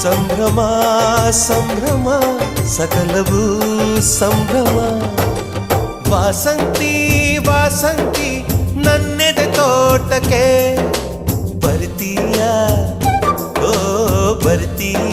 ಸಂಭ್ರಮ ಸಂಭ್ರಮ ಸಕಲವೂ ಸಂಭ್ರಮ. ವಾಸಂತಿ ವಾಸಂತಿ ನನ್ನೆದೆ ತೋಟಕ್ಕೆ ಬರ್ತೀಯ, ಓ ಬರ್ತೀಯ.